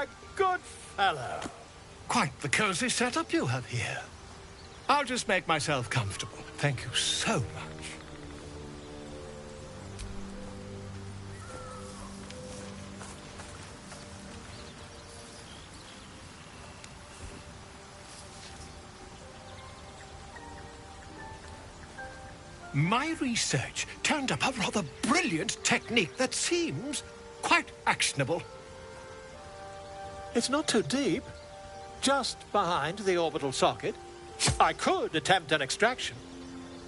my good fellow. Quite the cozy setup you have here. I'll just make myself comfortable. Thank you so much. My research turned up a rather brilliant technique that seems quite actionable. It's not too deep. Just behind the orbital socket. I could attempt an extraction.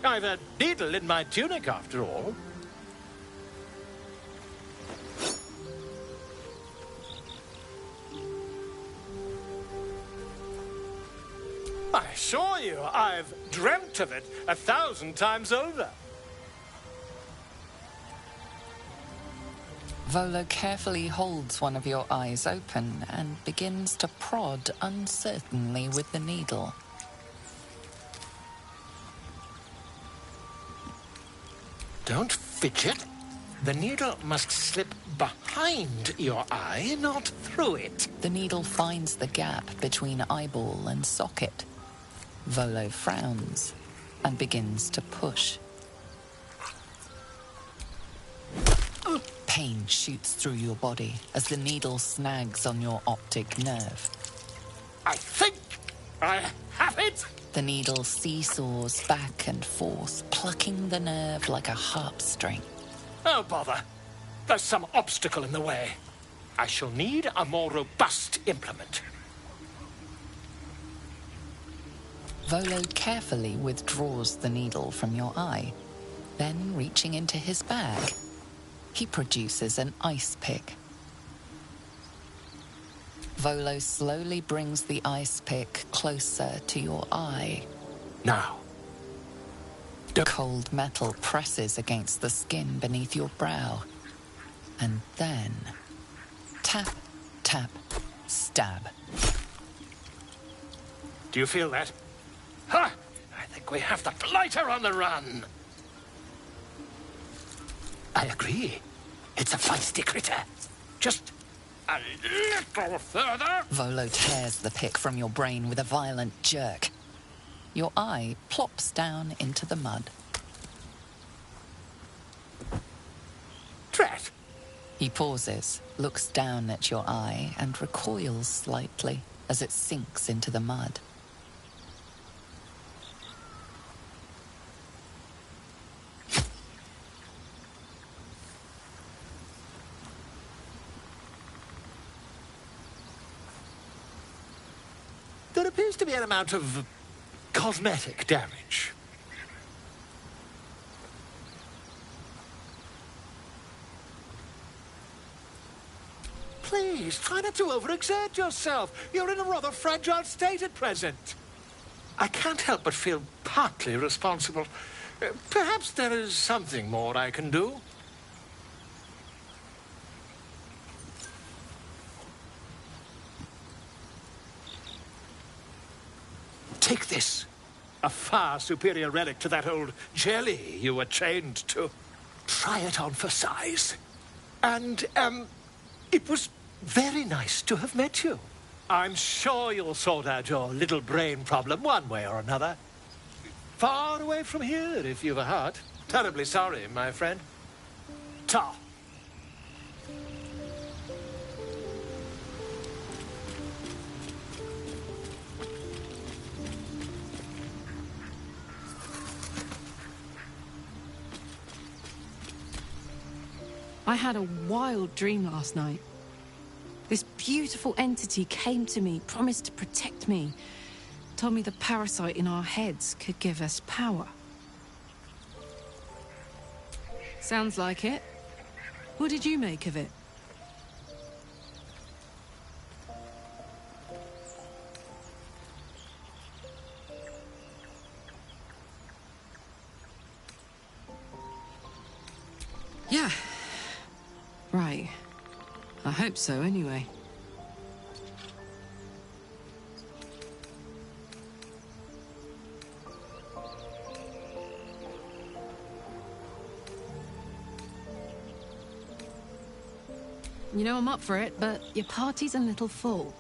I've a needle in my tunic, after all. I assure you, I've dreamt of it 1,000 times over. Volo carefully holds one of your eyes open and begins to prod uncertainly with the needle. Don't fidget. The needle must slip behind your eye, not through it. The needle finds the gap between eyeball and socket. Volo frowns and begins to push. Pain shoots through your body as the needle snags on your optic nerve. I think I have it! The needle seesaws back and forth, plucking the nerve like a harp string. Oh, bother. There's some obstacle in the way. I shall need a more robust implement. Volo carefully withdraws the needle from your eye. Then, reaching into his bag, he produces an ice pick. Volo slowly brings the ice pick closer to your eye. Now. Cold metal presses against the skin beneath your brow. And then, tap, tap, stab. Do you feel that? Ha! I think we have the blighter on the run. I agree. It's a feisty critter. Just a little further. Volo tears the pick from your brain with a violent jerk. Your eye plops down into the mud. Drat! He pauses, looks down at your eye, and recoils slightly as it sinks into the mud. There appears to be an amount of cosmetic damage. Please, try not to overexert yourself. You're in a rather fragile state at present. I can't help but feel partly responsible. Perhaps there is something more I can do. Take this. A far superior relic to that old jelly you were chained to. Try it on for size. And, it was very nice to have met you. I'm sure you'll sort out your little brain problem one way or another. Far away from here, if you've a heart. Terribly sorry, my friend. Ta. I had a wild dream last night. This beautiful entity came to me, promised to protect me, told me the parasite in our heads could give us power. Sounds like it. What did you make of it? Yeah. Right. I hope so, anyway. You know I'm up for it, but your party's a little full.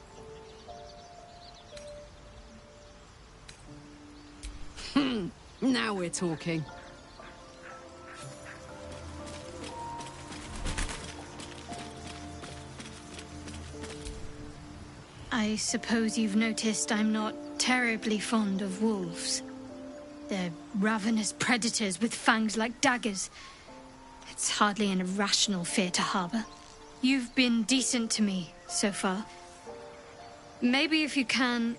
Now we're talking. I suppose you've noticed I'm not terribly fond of wolves. They're ravenous predators with fangs like daggers. It's hardly an irrational fear to harbor. You've been decent to me so far. Maybe if you can,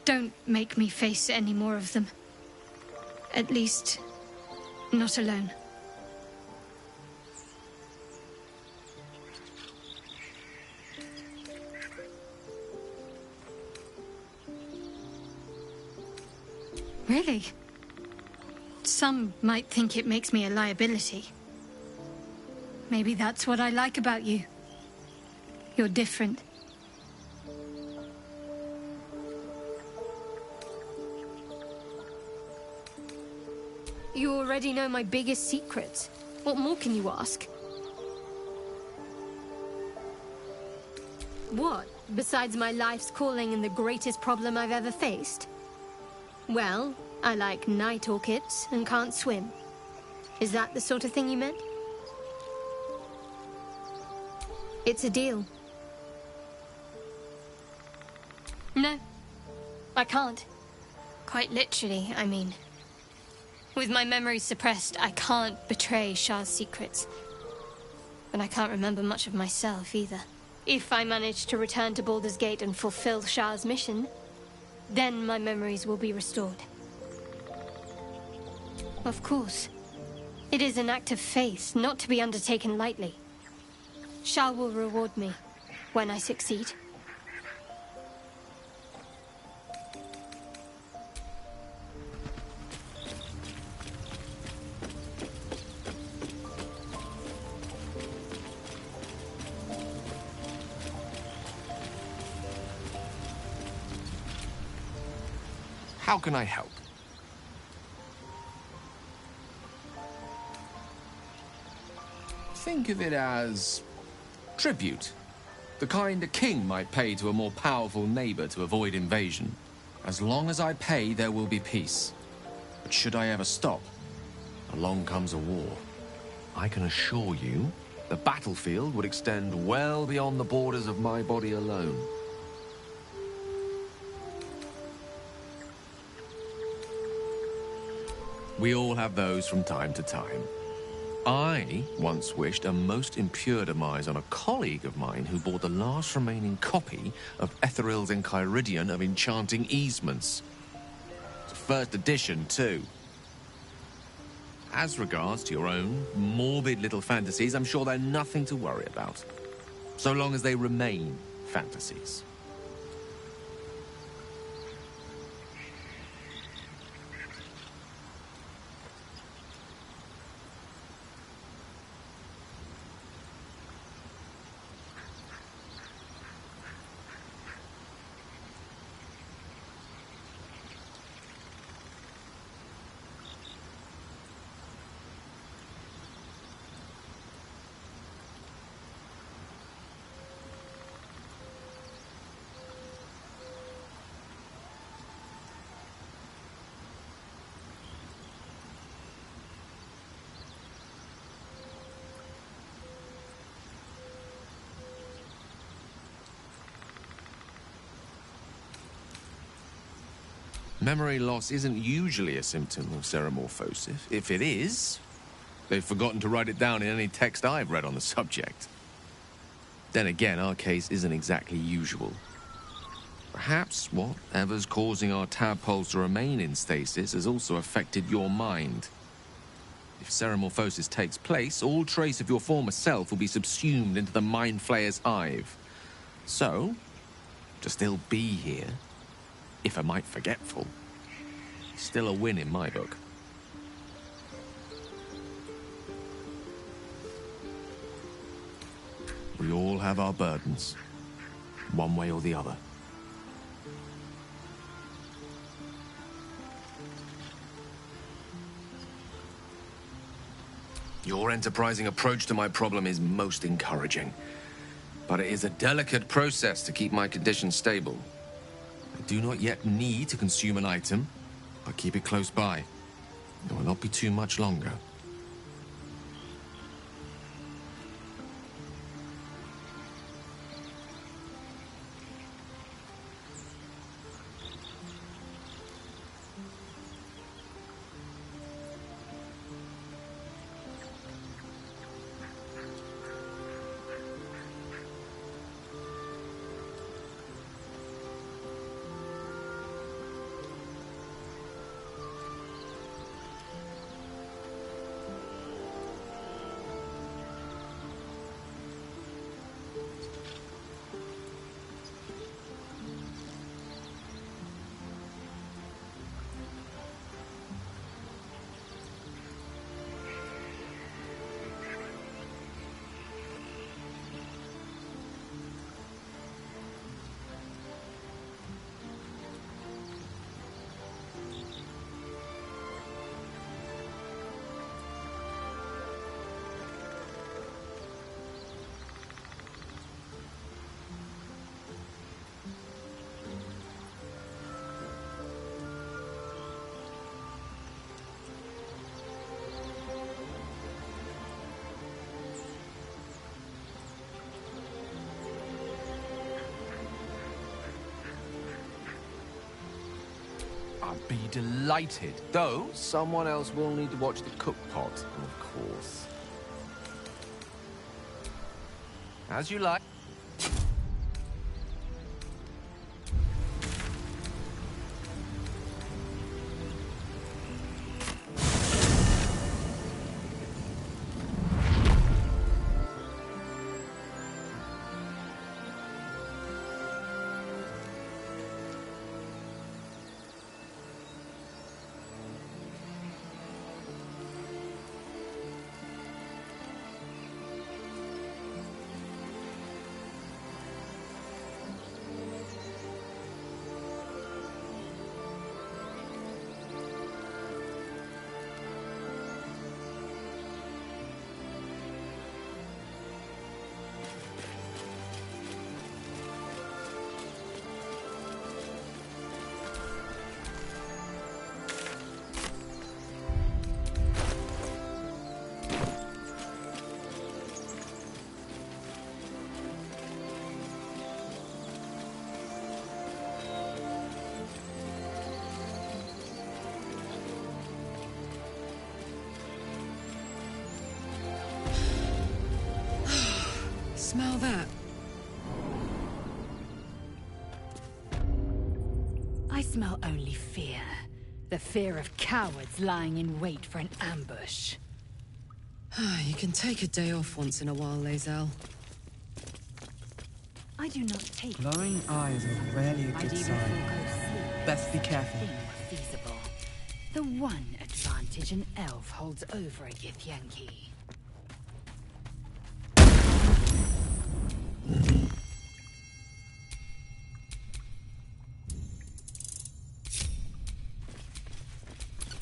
don't make me face any more of them. At least, not alone. Really? Some might think it makes me a liability. Maybe that's what I like about you. You're different. You already know my biggest secrets. What more can you ask? What, besides my life's calling and the greatest problem I've ever faced? Well, I like night orchids and can't swim. Is that the sort of thing you meant? It's a deal. No, I can't. Quite literally, I mean. With my memories suppressed, I can't betray Shah's secrets. But I can't remember much of myself either. If I manage to return to Baldur's Gate and fulfill Shah's mission, then my memories will be restored. Of course. It is an act of faith, not to be undertaken lightly. Shah will reward me when I succeed. How can I help? Think of it as tribute. The kind a king might pay to a more powerful neighbor to avoid invasion. As long as I pay, there will be peace. But should I ever stop, along comes a war. I can assure you, the battlefield would extend well beyond the borders of my body alone. We all have those from time to time. I once wished a most impure demise on a colleague of mine who bought the last remaining copy of Etheril's Enchiridion of Enchanting Easements. It's a first edition, too. As regards to your own morbid little fantasies, I'm sure they're nothing to worry about. So long as they remain fantasies. Memory loss isn't usually a symptom of ceremorphosis. If it is, they've forgotten to write it down in any text I've read on the subject. Then again, our case isn't exactly usual. Perhaps whatever's causing our tadpoles to remain in stasis has also affected your mind. If ceremorphosis takes place, all trace of your former self will be subsumed into the Mind Flayer's hive. So, to still be here, if a mite forgetful, still a win in my book. We all have our burdens, one way or the other. Your enterprising approach to my problem is most encouraging. But it is a delicate process to keep my condition stable. I do not yet need to consume an item, but keep it close by. It will not be too much longer. I'd be delighted. Though, someone else will need to watch the cook pot, of course. As you like. Smell that? I smell only fear. The fear of cowards lying in wait for an ambush. You can take a day off once in a while, Lae'zel. I do not take... Glowing eyes are rarely a good I'd even sign. forego sleep Best be if careful. the thing were feasible. The one advantage an elf holds over a Githyanki.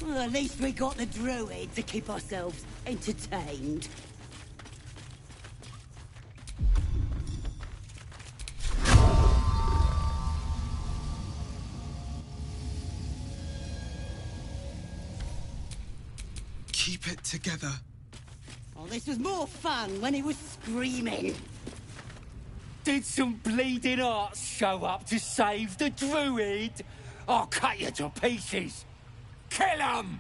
Well, at least we got the druid to keep ourselves entertained. Keep it together. Oh, this was more fun when he was screaming. Did some bleeding arts show up to save the druid? I'll cut you to pieces. Kill him!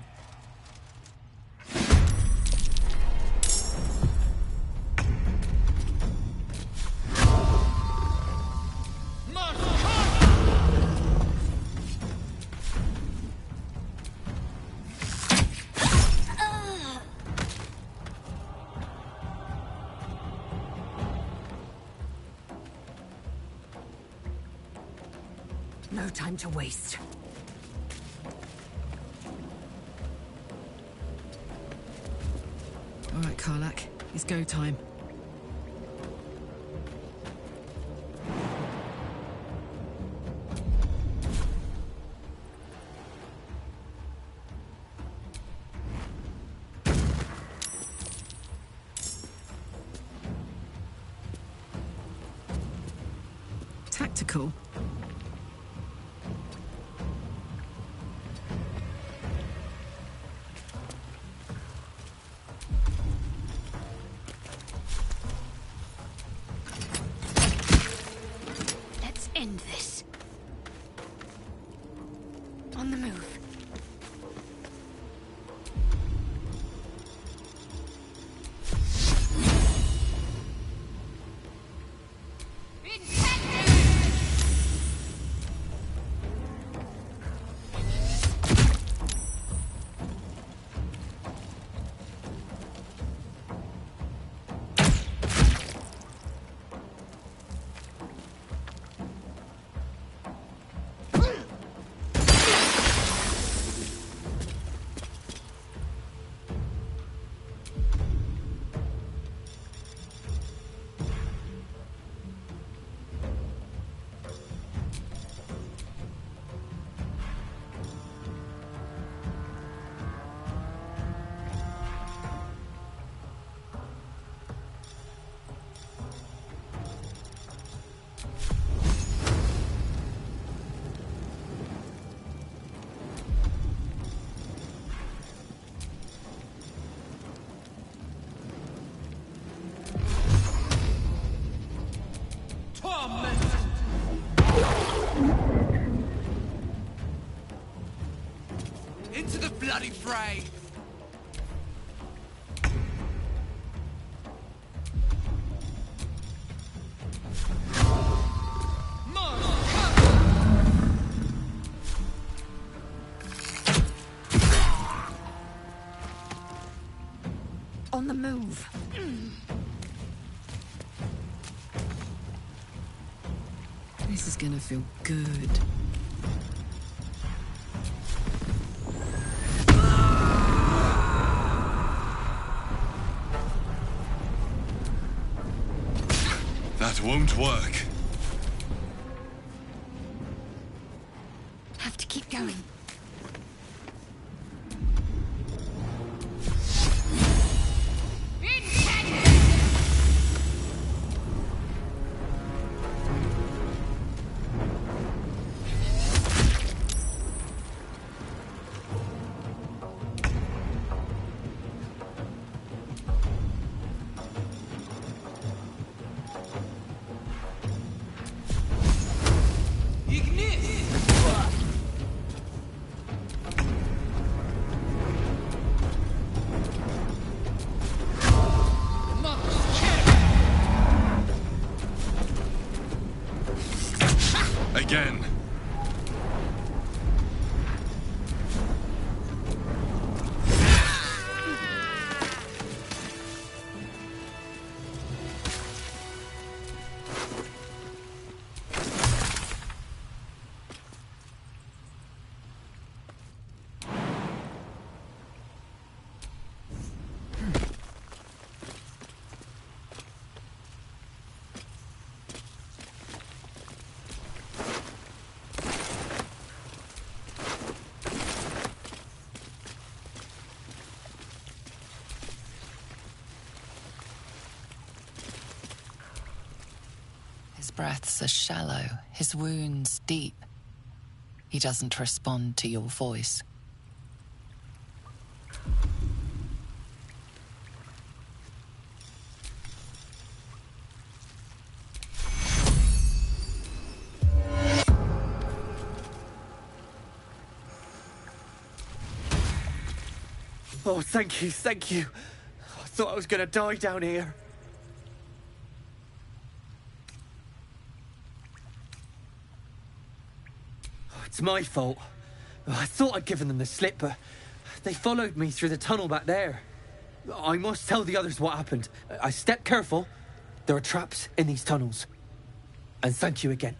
No time to waste. All right, Karlak. It's go time. Typical. Let's end this. On the move. Into the bloody fray! On the move. This is gonna feel good. That won't work. Have to keep going. Again. His breaths are shallow, his wounds deep. He doesn't respond to your voice. Oh, thank you, thank you. I thought I was gonna die down here. It's my fault. I thought I'd given them the slip, but they followed me through the tunnel back there. I must tell the others what happened. I stepped careful. There are traps in these tunnels. And thank you again.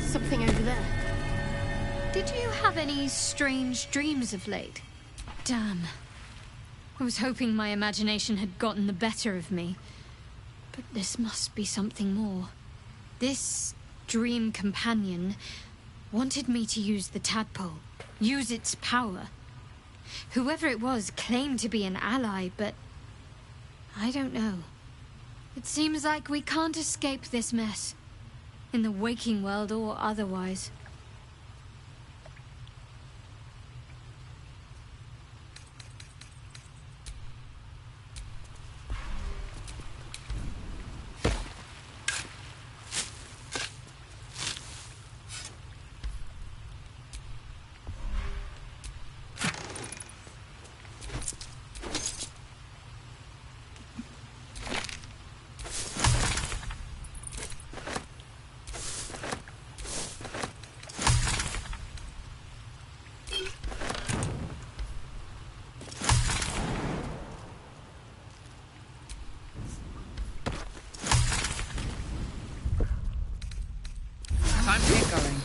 Something over there. Did you have any strange dreams of late? Damn. I was hoping my imagination had gotten the better of me. But this must be something more. This dream companion wanted me to use the tadpole, use its power. Whoever it was claimed to be an ally, but I don't know. It seems like we can't escape this mess, in the waking world or otherwise. Time to get going.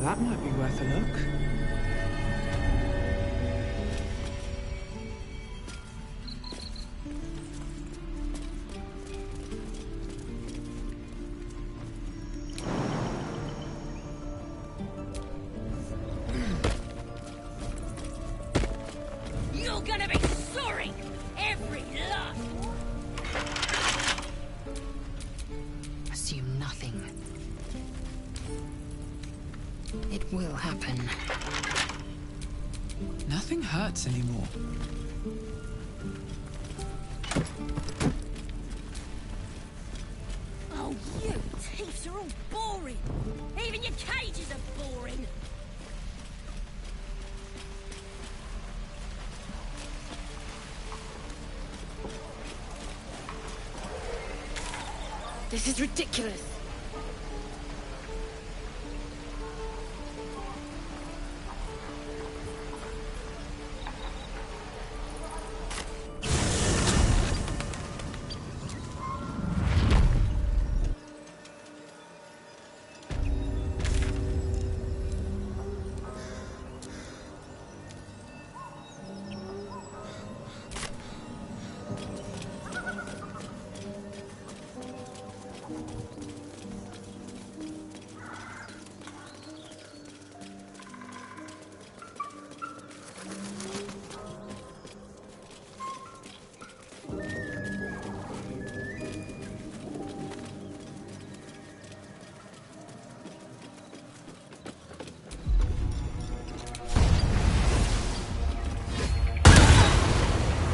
That might be worth a look. You're gonna be sorry! Every last one! Assume nothing. It will happen. Nothing hurts anymore. Oh, you thieves are all boring! Even your cages are boring! This is ridiculous.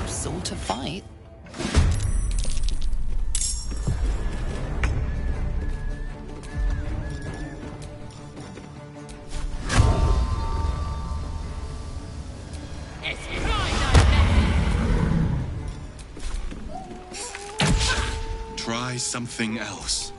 Sort of fight. Try something else.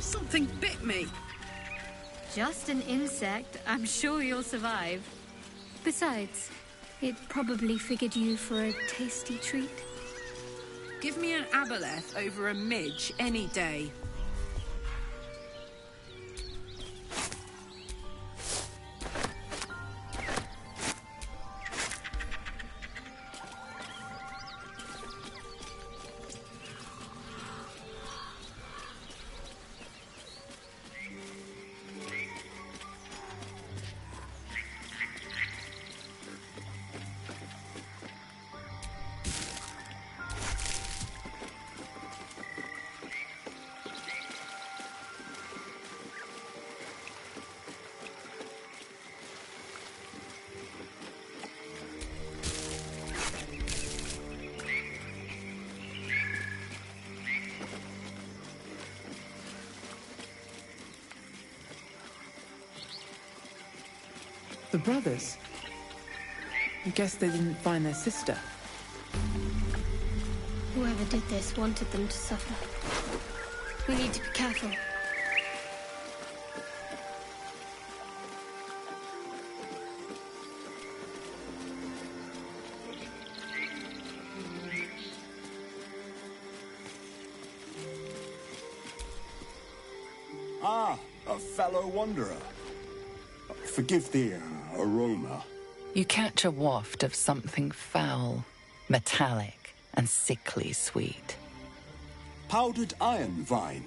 Something bit me. Just an insect. I'm sure you'll survive. Besides, it probably figured you for a tasty treat. Give me an aboleth over a midge any day. The brothers? I guess they didn't find their sister. Whoever did this wanted them to suffer. We need to be careful. Ah, a fellow wanderer. Forgive the aroma. You catch a waft of something foul, metallic, and sickly sweet. Powdered iron vine.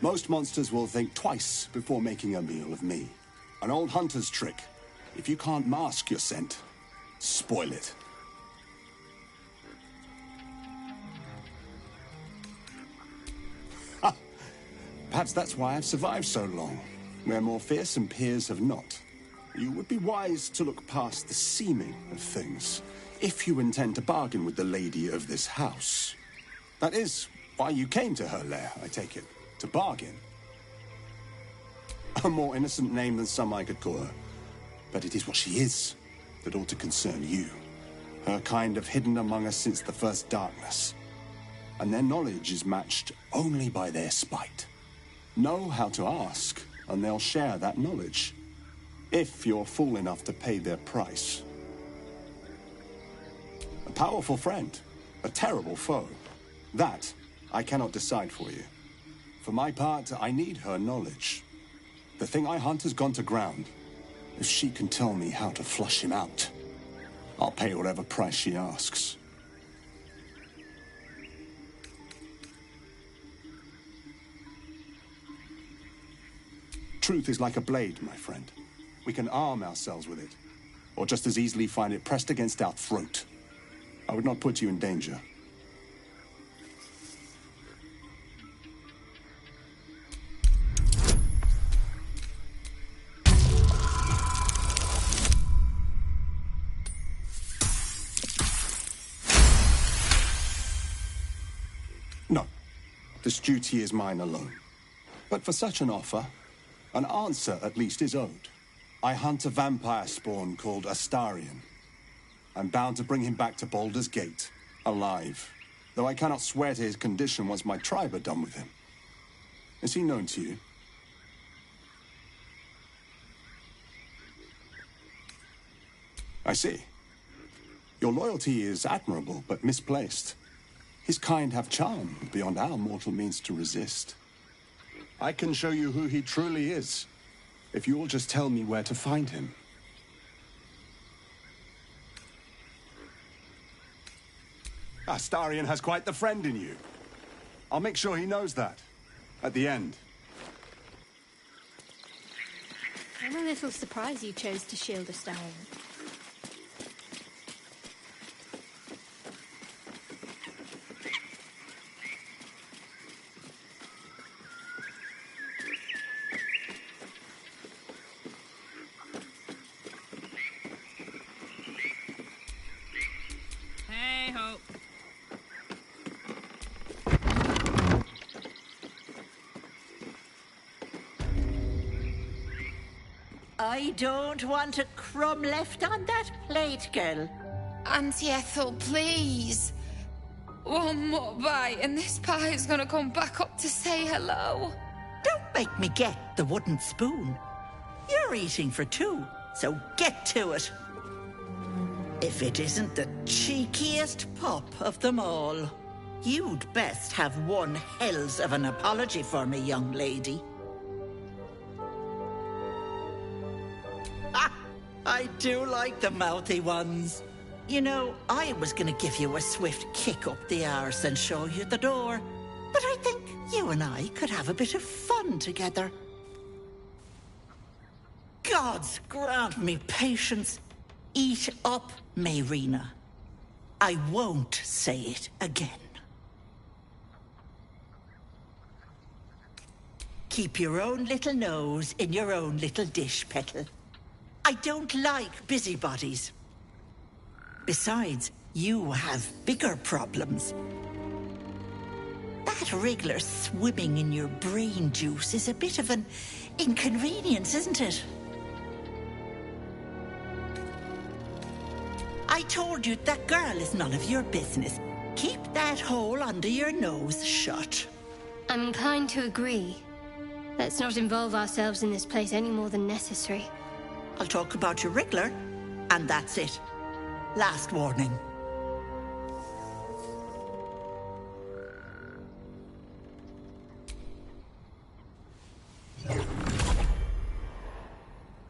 Most monsters will think twice before making a meal of me. An old hunter's trick. If you can't mask your scent, spoil it. Ha! Perhaps that's why I've survived so long. Where more fearsome peers have not. You would be wise to look past the seeming of things, if you intend to bargain with the lady of this house. That is why you came to her lair, I take it, to bargain. A more innocent name than some I could call her. But it is what she is that ought to concern you. Her kind have hidden among us since the first darkness. And their knowledge is matched only by their spite. Know how to ask, and they'll share that knowledge. If you're fool enough to pay their price. A powerful friend, a terrible foe. That I cannot decide for you. For my part, I need her knowledge. The thing I hunt has gone to ground. If she can tell me how to flush him out, I'll pay whatever price she asks. Truth is like a blade, my friend. We can arm ourselves with it, or just as easily find it pressed against our throat. I would not put you in danger. No. This duty is mine alone. But for such an offer, an answer at least is owed. I hunt a vampire spawn called Astarion. I'm bound to bring him back to Baldur's Gate, alive. Though I cannot swear to his condition once my tribe are done with him. Is he known to you? I see. Your loyalty is admirable, but misplaced. His kind have charm beyond our mortal means to resist. I can show you who he truly is, if you will just tell me where to find him. Astarion has quite the friend in you. I'll make sure he knows that, at the end. I'm a little surprised you chose to shield Astarion. I don't want a crumb left on that plate, girl. TiaEthel, please. One more bite and this pie is gonna come back up to say hello. Don't make me get the wooden spoon. You're eating for two, so get to it. If it isn't the cheekiest pup of them all, you'd best have one hells of an apology for me, young lady. I do like the mouthy ones. You know, I was gonna give you a swift kick up the arse and show you the door. But I think you and I could have a bit of fun together. Gods grant me patience. Eat up, Mayrina. I won't say it again. Keep your own little nose in your own little dish, Petal. I don't like busybodies. Besides, you have bigger problems. That wriggler swimming in your brain juice is a bit of an inconvenience, isn't it? I told you that girl is none of your business. Keep that hole under your nose shut. I'm inclined to agree. Let's not involve ourselves in this place any more than necessary. I'll talk about your wriggler, and that's it. Last warning.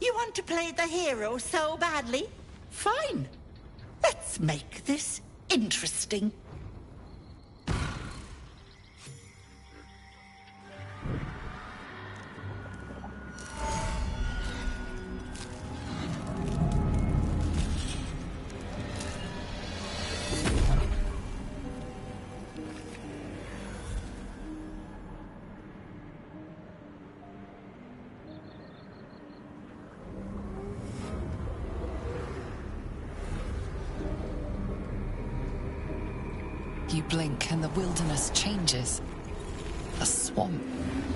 You want to play the hero so badly? Fine. Let's make this interesting. You blink and the wilderness changes. A swamp,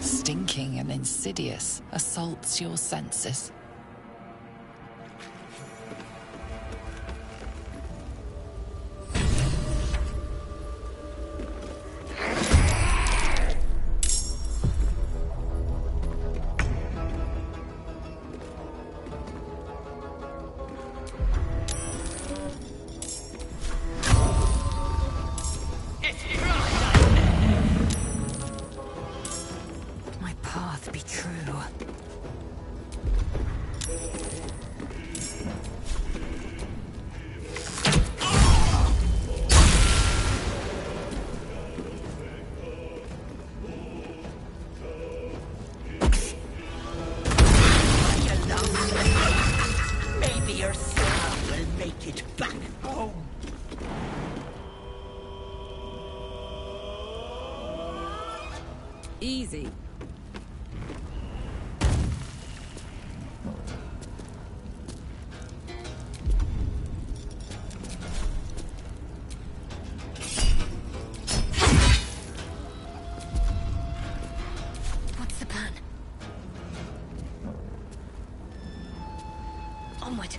stinking and insidious, assaults your senses. easy. What's the plan? Onward.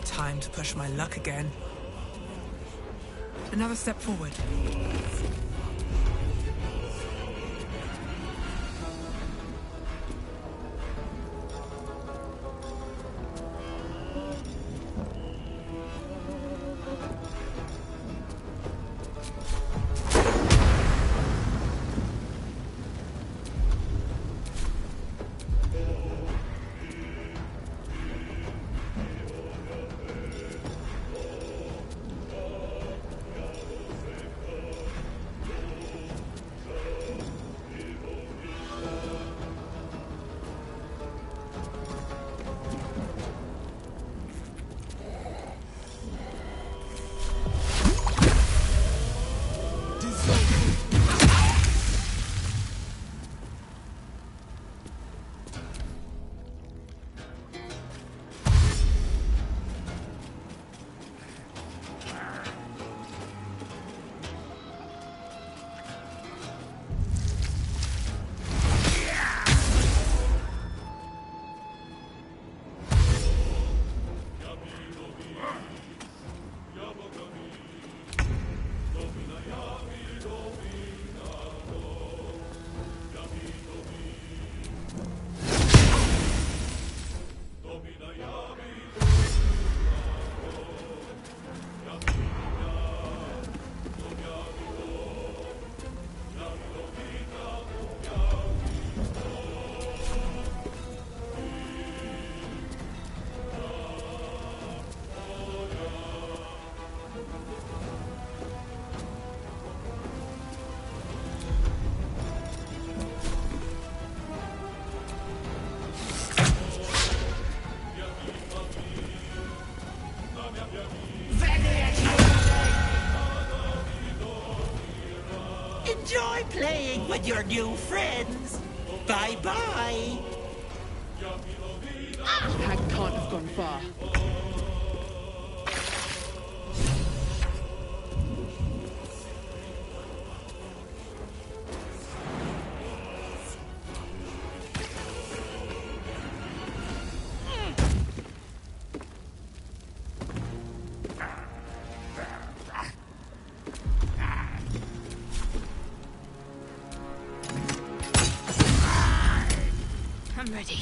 Time to push my luck again. Another step forward. Enjoy playing with your new friends. Bye-bye. Hag can't have gone far. I'm ready.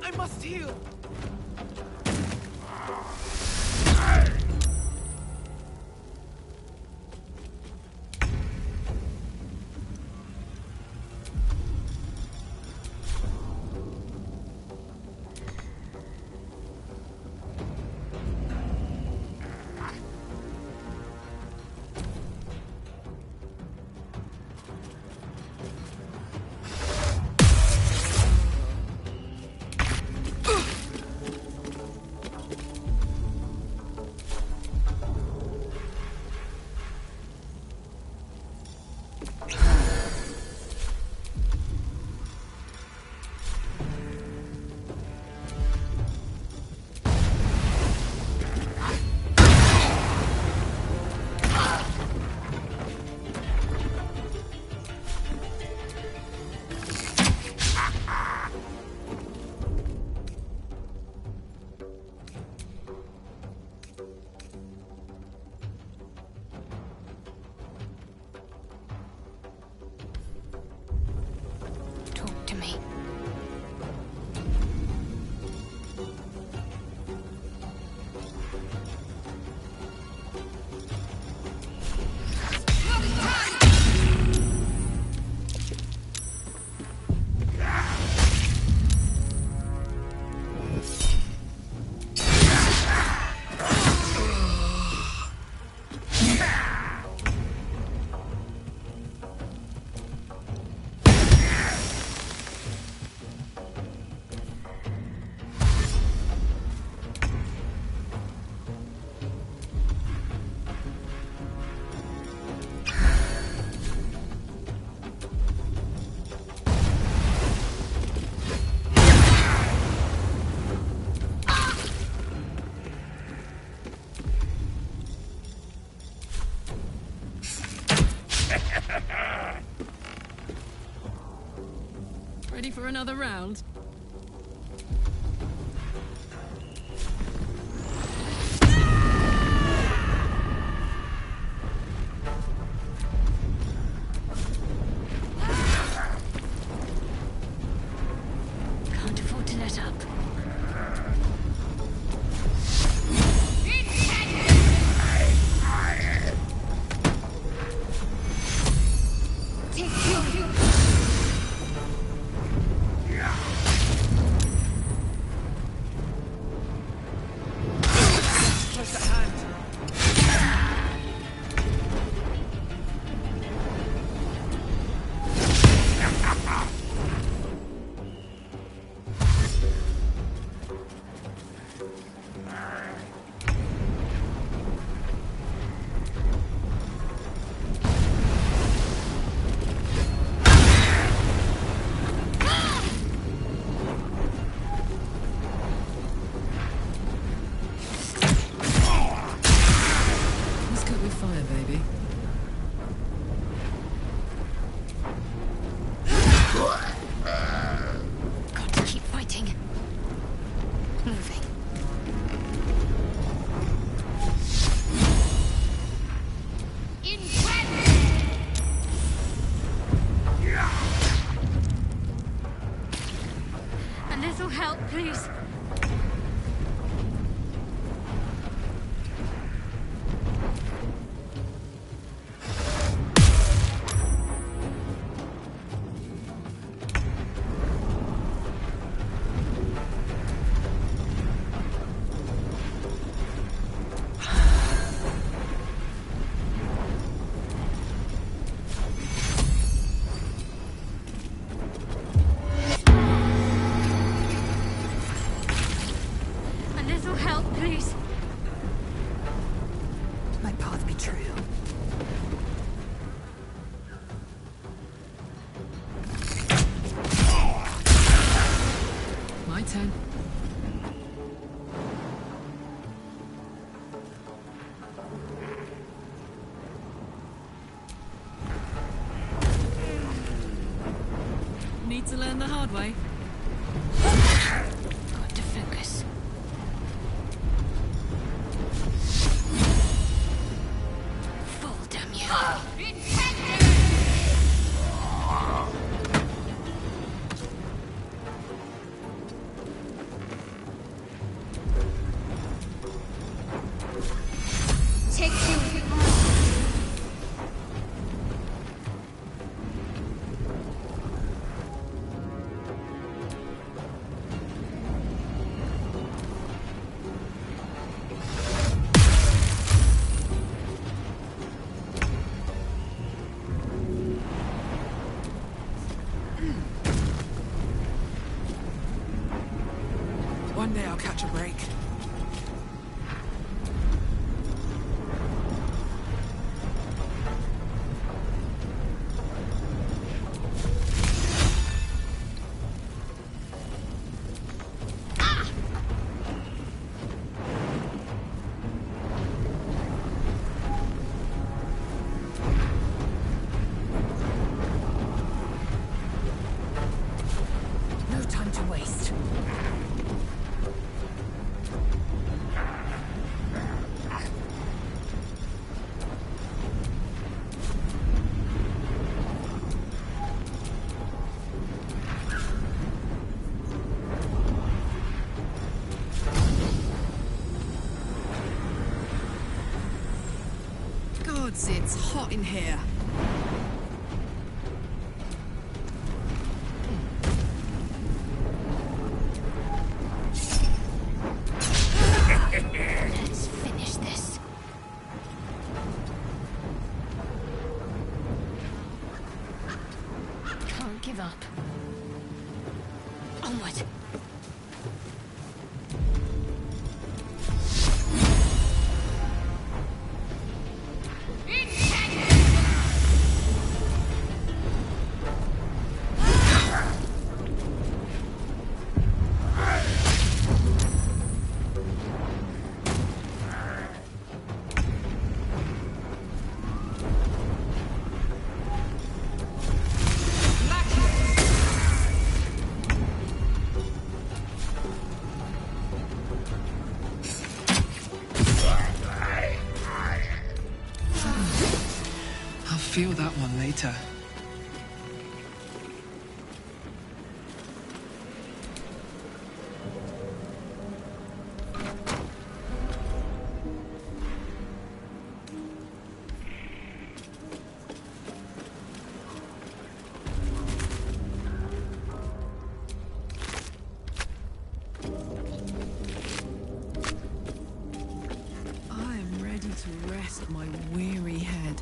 I must heal. another round? Can't afford to let up. Close at hand. Let's cook with fire, baby. Got to keep fighting. Moving. A little help, please. A little help, please. My path be true. My turn. Need to learn the hard way. Got to focus. Fall, damn you. Take two. One day I'll catch a break. No time to waste. Gods, it's hot in here. Let's finish this. Can't give up. Onward. feel that one later. To rest my weary head.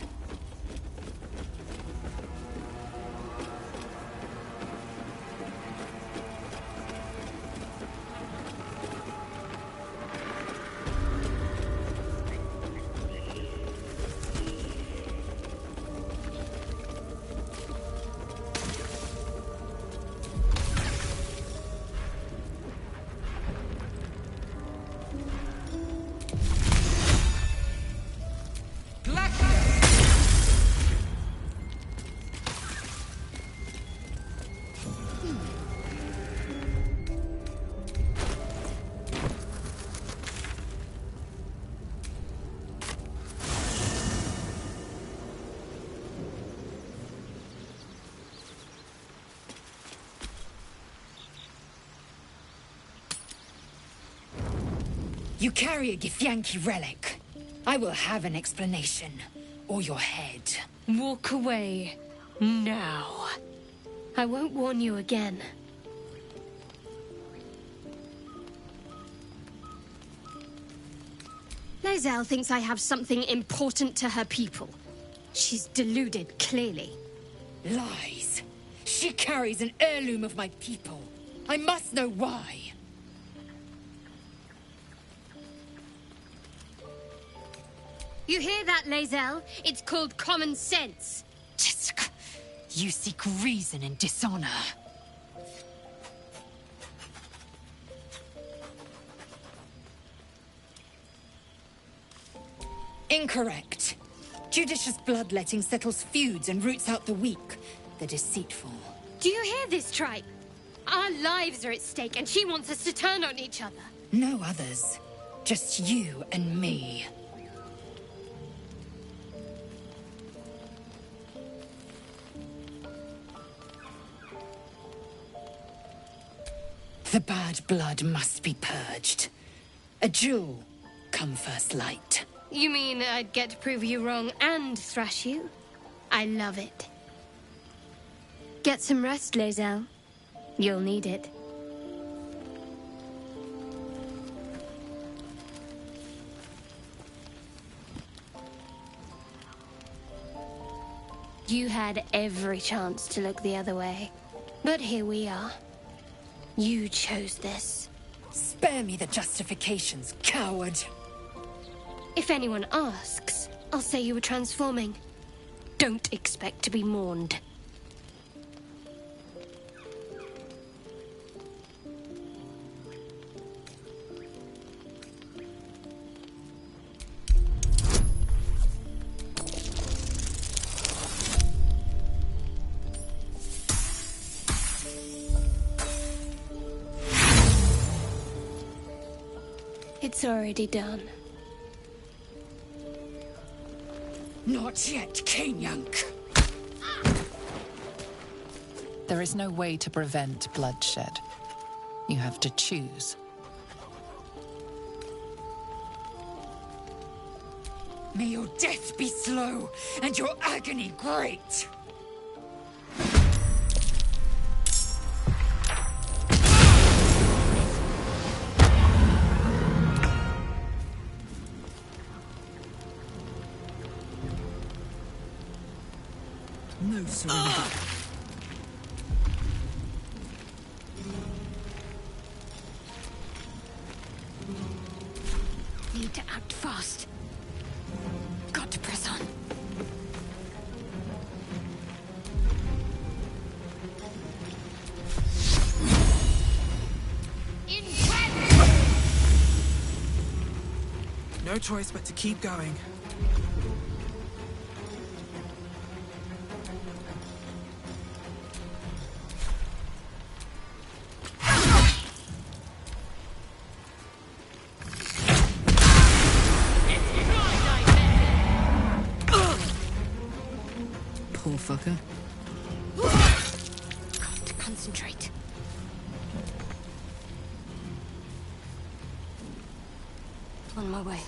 You carry a Githyanki relic. I will have an explanation. Or your head. Walk away. Now. I won't warn you again. Lae'zel thinks I have something important to her people. She's deluded, clearly. Lies. She carries an heirloom of my people. I must know why. You hear that, Lae'zel? It's called common sense. Jessica, you seek reason in dishonor. Incorrect. Judicious bloodletting settles feuds and roots out the weak, the deceitful. Do you hear this, tribe? Our lives are at stake, and she wants us to turn on each other. No others. Just you and me. The bad blood must be purged. A jewel come first light. You mean I'd get to prove you wrong and thrash you? I love it. Get some rest, Lae'zel. You'll need it. You had every chance to look the other way. But here we are. You chose this. Spare me the justifications, coward. If anyone asks, I'll say you were transforming. Don't expect to be mourned. It's already done. Not yet, Kenyank. There is no way to prevent bloodshed. You have to choose. May your death be slow, and your agony great! No surrender. Need to act fast. Got to press on. No choice but to keep going. motherfucker. Got to concentrate. On my way.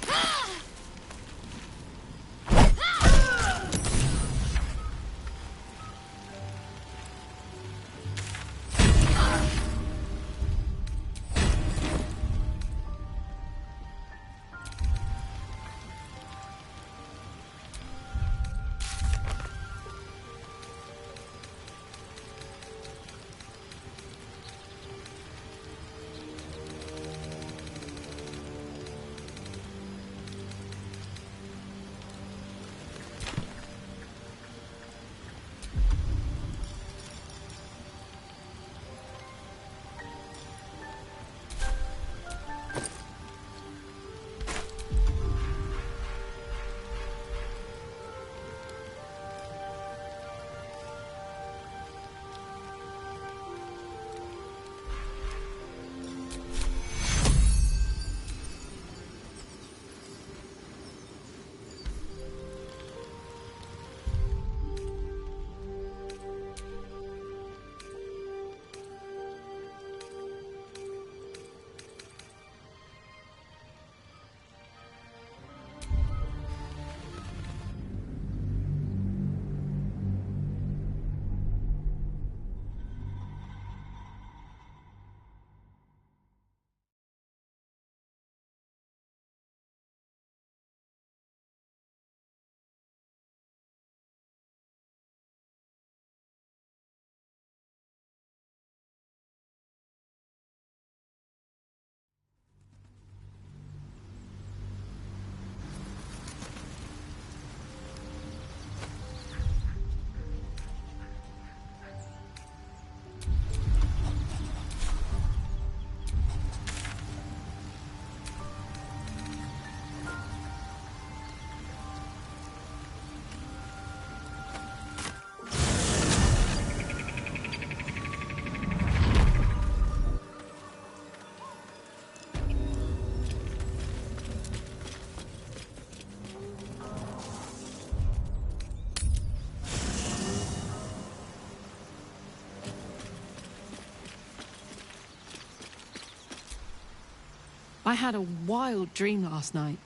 I had a wild dream last night.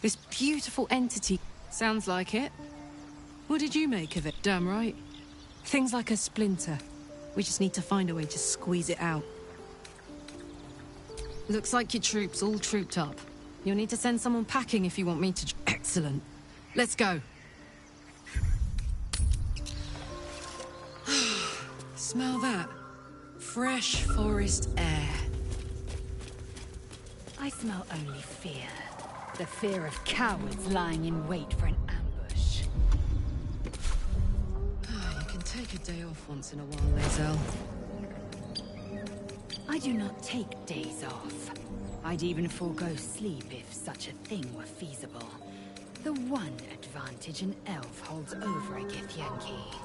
This beautiful entity. Sounds like it. What did you make of it? Damn right. Things like a splinter. We just need to find a way to squeeze it out. Looks like your troops all trooped up. You'll need to send someone packing if you want me to... Excellent. Let's go. Smell that? Fresh forest air. I smell only fear. The fear of cowards lying in wait for an ambush. You can take a day off once in a while, Lae'zel. I do not take days off. I'd even forego sleep if such a thing were feasible. The one advantage an elf holds over a Githyanki.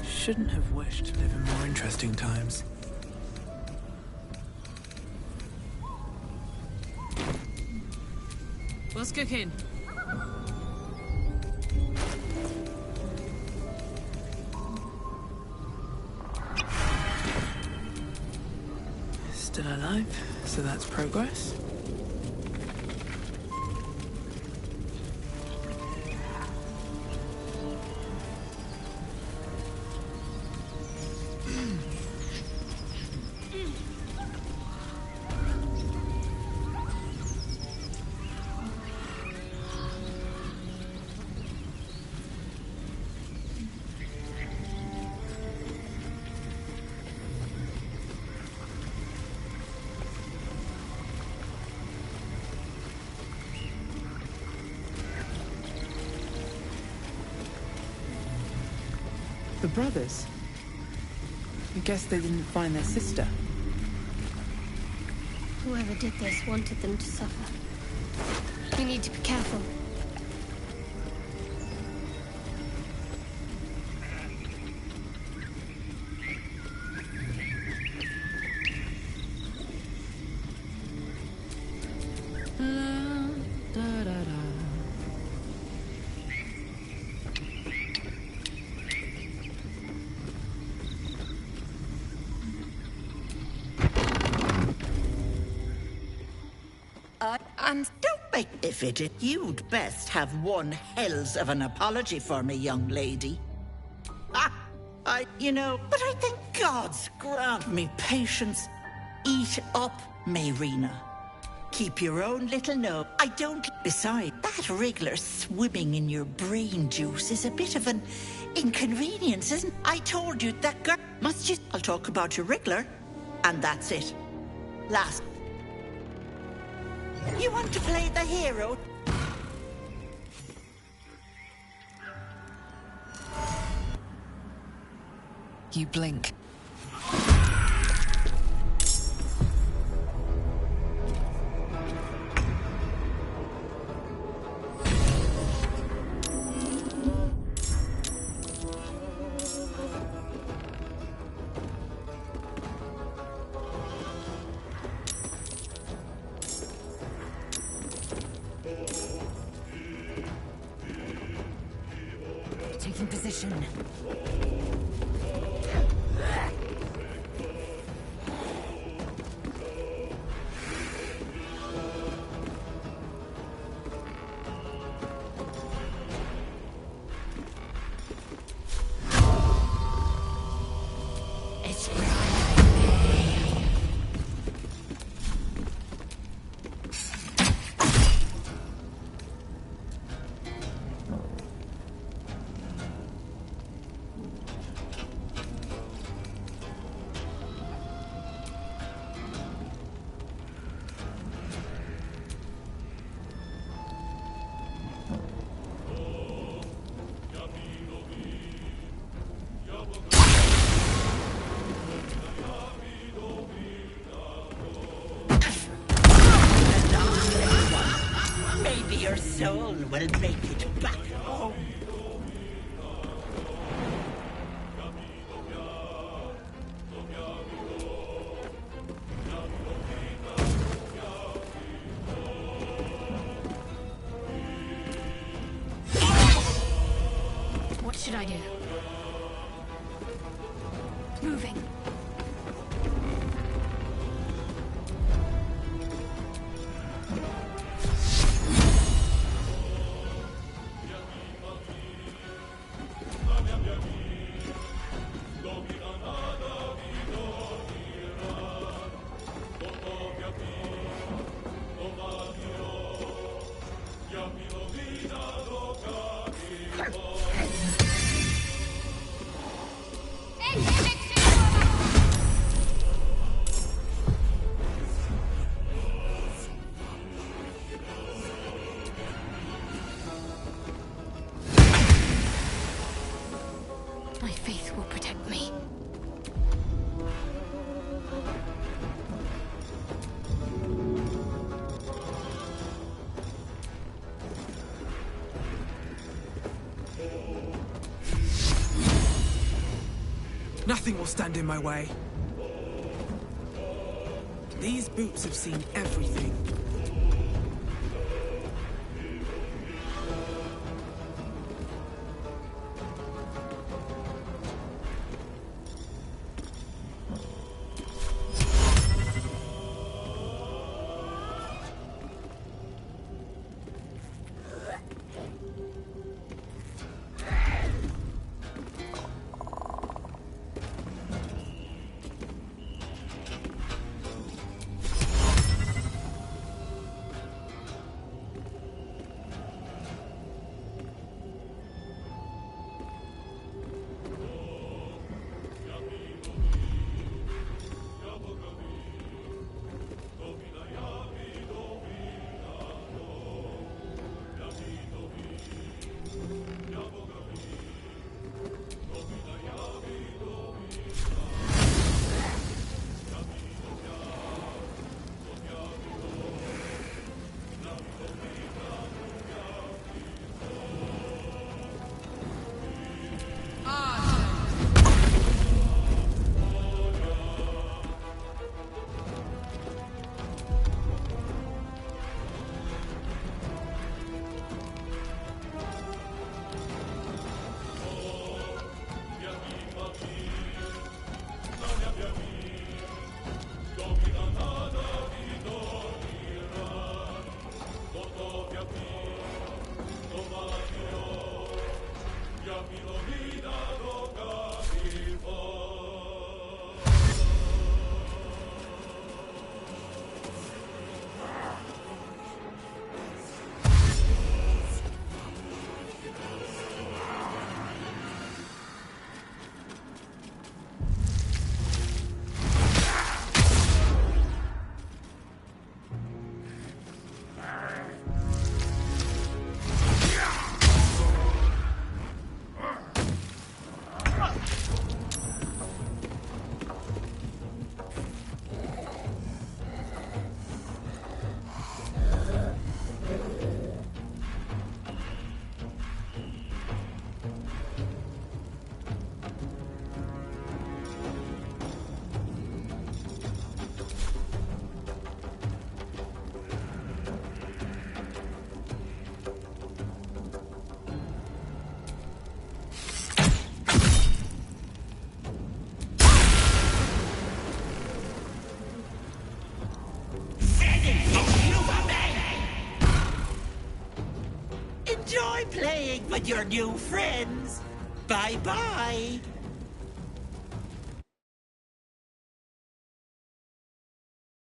Shouldn't have wished to live in more interesting times. What's cooking? Still alive, so that's progress. brothers. I guess they didn't find their sister. Whoever did this wanted them to suffer. We need to be careful. And don't make if it is. You'd best have one hells of an apology for me, young lady. But I think God's grant me patience. Eat up, Mayrina. Keep your own little nose. I don't. Besides, that wriggler swimming in your brain juice is a bit of an inconvenience, isn't it? I told you that girl must just. I'll talk about your wriggler, and that's it. Last. You want to play the hero? You blink. Taking position. Your soul will make it back home. What should I do? Moving. My faith will protect me. Nothing will stand in my way. These boots have seen everything. Enjoy playing with your new friends. Bye-bye.